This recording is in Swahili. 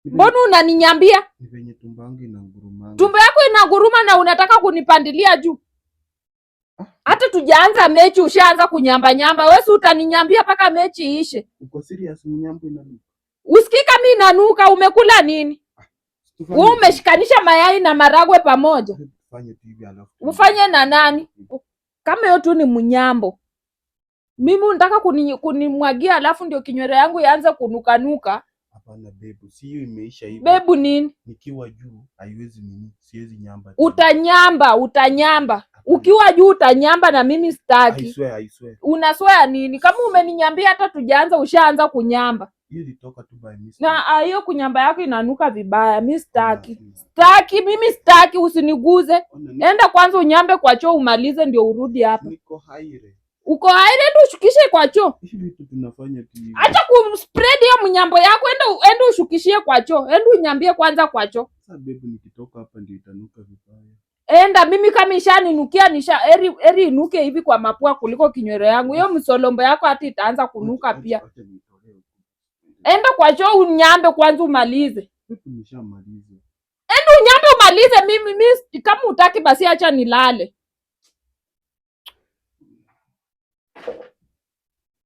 Mbona unaninyambia? Ni venye tumbo yangu inaguruma. Tumbo yako inaguruma na unataka kunipandilia juu? Hata tujaanza mechi ushaanza kunyamba nyamba. Wewe utaninyambia paka mechi iishe. Uko serious mnyambo inanuka? Usikika mimi inanuka, umekula nini? Wewe umeshikanisha mayai na maragwe pamoja. Ufanye TV alafu. Ufanye na nani? Kama hiyo tu ni mnyambo. Mimi unataka kunimwagia alafu ndio kinywele yangu yaanze kunuka nuka. Hapana bebu, si hiyo imeisha hivi. Bebu nini? Nikiwa juu haiwezi nini, siwezi nyamba. Utanyamba. Ukiwa juu utanyamba na mimi sitaki. I swear. Unaswear nini? Kama umeninyambia hata tujaanza ushaanza kunyamba. Hiyo ilitoka tu by mistake. Na hiyo kunyamba yako inanuka vibaya. Mimi sitaki. Mimi sitaki, usiniguze. Enda kwanza unyambe kwa choo umalize ndio urudi hapa. Niko haire. Uko haire ndio ushukishe kwa choo. Hivi vitu tunafanya tu. Acha kuspread hiyo mnyambo yako, enda ushukishie kwa choo. Enda unyambie kwanza kwa choo. Sasa baby nikitoka hapa ndio itanuka vibaya. Enda, mimi kama ishaninukia eri inuke hivi kwa mapua kuliko kinywele yangu. Hiyo msolombo yako hata itaanza kunuka pia. Enda kwa choo unyambe kwanza umalize. Nishamaliza. Enda unyambe umalize, mimi kama utaki basi acha nilale.